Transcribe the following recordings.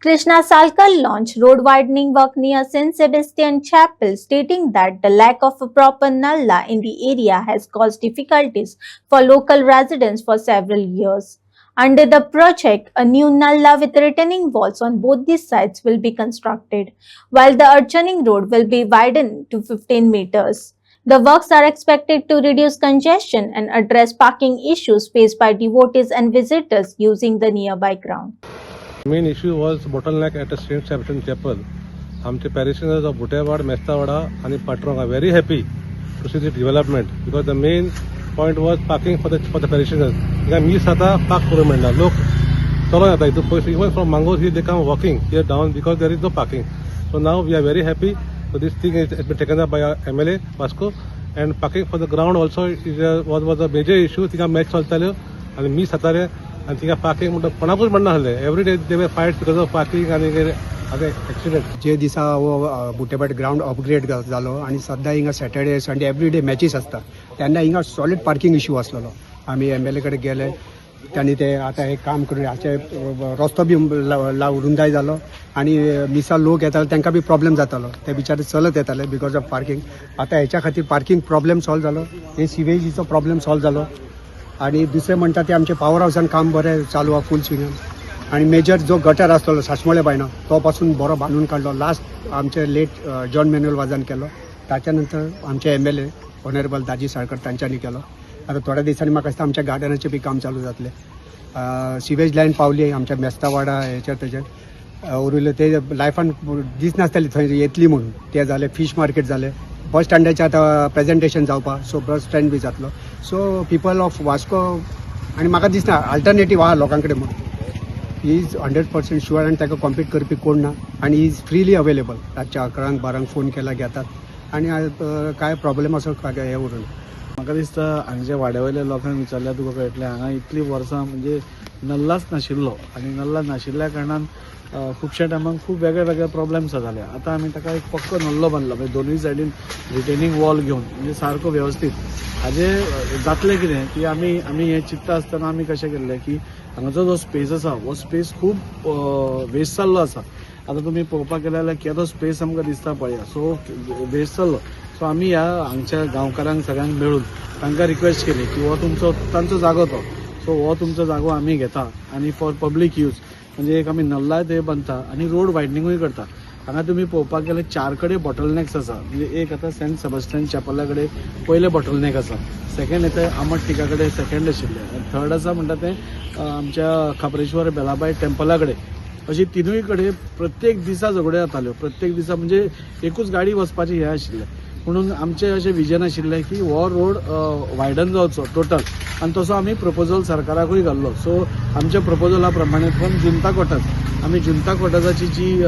Krishna Salkar launched road widening work near St. Sebastian Chapel, stating that the lack of a proper nalla in the area has caused difficulties for local residents for several years. Under the project, a new nalla with retaining walls on both the sides will be constructed, while the adjoining road will be widened to 15 meters. The works are expected to reduce congestion and address parking issues faced by devotees and visitors using the nearby ground. Main issue was bottleneck at St. Sebastian Chapel. आमचे parishioners of Butewad, Mestawada and Patrong are very happy to see this development because the main point was parking for the parishioners. Because मी स्वतः park करू म्हणला लोक चलो आता इथं even from Mango here they come walking here down because there is no parking. So now we are very happy. So this thing has been taken up by our MLA Vasco and parking for the ground also was a major issue. तिका match चलताल्यो आणि मी स्वतः आणि तिका parking म्हणटा कोणाकूच म्हणना हल्ले every day they वर फायट बिकॉज ऑफ पार्किंग आणि एक्सिडेंट जे दिसा बुटेबाट ग्राउंड अपग्रेड जालो आणि सद्दा हिंगा सॅटर्डे संडे एवरीडे मॅचीस असता तेन्ना हिंगा सॉलिड पार्किंग इश्यू आसलेलो आमी MLA कडे गेले त्यांनी ते आता हे काम करून हाचे रस्तो बी रुंदाय जालो आणि मिसा लोक येताले तांकां बी प्रॉब्लेम जातालो ते बिचारे चलत येताले बिकॉज ऑफ पार्किंग आता हेच्या खातीर पार्किंग प्रॉब्लेम सॉल्व जालो हे सिवेजीचो प्रॉब्लेम सॉल्व जालो आणि दुसरे म्हणटा ते आमचे पॉवर हावसान काम बरें चालू आहा फूल स्विंगान आणि मेजर जो गटर आसलो सासमळे बायना तो पासून बरो बांदून काडलो लास्ट आमचे लेट जॉन मॅन्युअल वाजान केलो ताच्या नंतर आमचे MLA ऑनरेबल दाजी साळकर तांच्यांनी केलो आता थोड्या दिसांनी म्हाका दिसता आमच्या गार्डनाचे बी काम चालू जातले सिवेज लायन पावली आमच्या मेस्तावाडा हेचेर तेचेर उरिल्ले ते लायफान दिसनासताली थंय येतली म्हणून ते जाले फिश मार्केट जाले बस स्टँडाचें आतां प्रेजेंटेशन जावपाक सो बस स्टँड बी जातलो सो पिपल ऑफ वास्को आनी म्हाका दिसना अल्टरनेटीव आहा लोकां कडेन म्हणून ही इज 100% शुअर आनी ताका कॉम्पीट करपी कोण ना आनी ही इज फ्रीली अवेलेबल रातच्या 11-12 फोन केला घेतात आनी काय प्रॉब्लेम असो हे उरून म्हाका दिसता हांगच्या वाड्यावयल्या लोकांक विचारल्यार तुका कळटलें हांगा इतलीं वर्सां म्हणजे नल्लाच नाशिल्लो आनी नल्ला नाशिल्ल्या कारणान खुबश्या टायमाक खूब वेगळे वेगळे प्रॉब्लेम्स जाले आतां आमी ताका एक पक्को नल्लो बांदलो म्हणजे दोनूय सायडीन रिटेनिंग वॉल घेवन म्हणजे सारको वेवस्थीत हाजे जातलें कितें की आमी हें चिंतता आसतना आमी कशें केल्लें की हांगाचो जो स्पेस आसा हो स्पेस खूब वेस्ट जाल्लो आसा आतां तुमी पळोवपाक गेले जाल्यार केदो स्पेस आमकां दिसता पळया सो वेस्ट जाल्लो सो आमी ह्या हांगच्या गांवकारांक सगळ्यांक मेळून तांकां रिक्वेस्ट केली की हो तुमचो तांचो जागो तो सो हो तुमचो जागो आमी घेता आनी फॉर पब्लीक यूज म्हणजे एक आमी नल्लाय थंय बांदता आनी रोड वायडनिंगूय करता हांगा तुमी पळोवपाक गेल्यार 4 कडेन बॉटलनेक्स आसा म्हणजे एक आतां सेंट सेबस्टियन चॅपला कडेन पयलें बॉटलनेक आसा सेकंड येता आमट टिका कडेन सेकंड आशिल्लें आनी थर्ड आसा म्हणटा तें आमच्या खापरेश्वर बेलाबाई टेम्पला कडेन अशी तिनूय कडेन प्रत्येक दिसा झगड्यो जाताल्यो प्रत्येक दिसा म्हणजे एकूच गाडी वचपाचें हें आशिल्लें म्हणून आमचें अशें विजन आशिल्लें की हो रोड वायडन जावचो टोटल आनी तसो आमी प्रपोजल सरकाराकूय घाल्लो सो आमच्या प्रपोजला प्रमाणे फ्रॉम जुंता कॉटर्स आमी जुंता कॉटर्साची जी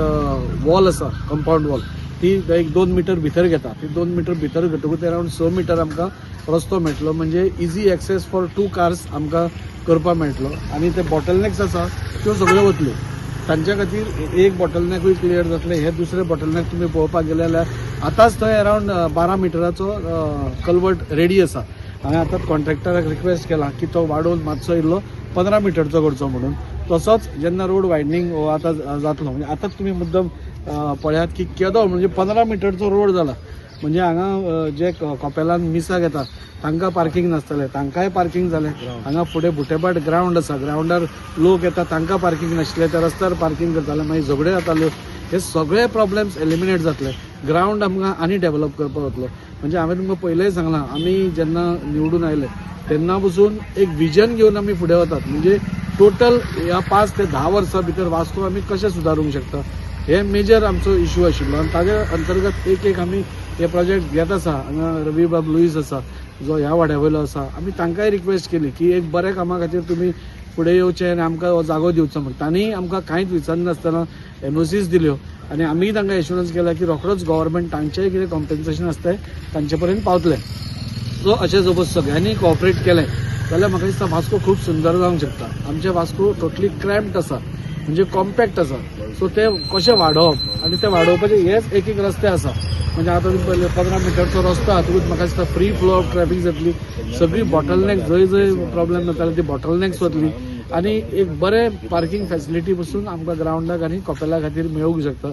वॉल आसा कंपाऊंड वॉल ती 2 मीटर भितर घेता ती 2 मीटर भितर घेतकूच अरावंड 6 मीटर आमकां रस्तो मेळटलो म्हणजे इजी एक्सेस फॉर 2 कार्स आमकां करपाक मेळटलो आनी ते बॉटलनेक्स आसा त्यो सगळ्यो वतल्यो तांच्या खातीर एक बॉटलनेकूय क्लियर जातले हे दुसरे बॉटलनेक तुमी पळोवपाक गेले जाल्यार आतांच थंय अरावंड 12 मिटराचो कल्वर्ट रेडी आसा हांवें आतां कॉन्ट्रॅक्टराक रिक्वेस्ट केला की तो वाडोवन मातसो इल्लो 15 मिटरचो करचो म्हणून तसोच जेन्ना रोड वायडनिंग हो आतां जातलो म्हणजे आतांच तुमी मुद्दम पळयात की केदो म्हणजे 15 मिटरचो रोड जाला म्हणजे हांगा जे कॉपेलान मिसा घेतात तांकां पार्किंग नासतलें तांकांय पार्किंग जालें हांगा फुडें बुटेबाट ग्रावंड आसा ग्रावंडार लोक येता तांकां पार्किंग नाशिल्लें त्या रस्त्यार पार्किंग करताले मागीर झगड्यो जाताल्यो हे सगळे प्रॉब्लेम्स एलिमिनेट जातले ग्रावंड आमकां आनी डेव्हलप करपाक वतलो म्हणजे हांवें तुमकां पयलेंय सांगलां आमी जेन्ना निवडून आयले तेन्ना पसून एक विजन घेवन आमी फुडें वतात म्हणजे टोटल ह्या 5 ते 10 वर्सां भितर वास्को आमी कशें सुदारूंक शकता हे मेजर आमचो इश्यू आशिल्लो आनी ताजे अंतर्गत एक आमी हे प्रोजेक्ट घेत आसा हांगा रवी बाब लुईस आसा जो ह्या वाड्यावयलो आसा आमी तांकांय रिक्वेस्ट केली की एक बऱ्या कामा खातीर तुमी फुडें येवचें आनी आमकां हो जागो दिवचो म्हणून तांणी आमकां कांयच विचारनासतना NOCs दिल्यो आनी आमी तांकां एश्युरन्स केला की रोखडोच गव्हर्मेंट तांचेंय कितें कॉम्पेन्सेशन आसता तें तांचे पर्यंत पावतलें सो अशें सपोज सगळ्यांनी कॉपरेट केलें जाल्यार म्हाका दिसता वास्को खूब सुंदर जावंक शकता आमचें वास्को टोटली क्रॅम्प्ड आसा म्हणजे कॉम्पॅक्ट आसा सो ते कशें वाडोवप आनी ते वाडोवपाचे हेच एक रस्ते आसा म्हणजे आता तुम्ही 15 मिटरचो रस्तो हातूंत म्हाका दिसता फ्री फ्लो ऑफ ट्रॅफिक जातली सगळी बॉटलनेक जंय जंय प्रॉब्लेम जाताले ती बॉटलनेक्स वतली आनी एक बरे पार्किंग फॅसिलिटी पसून आमकां ग्राउंडाक आनी कपेला खातीर मेळूंक शकता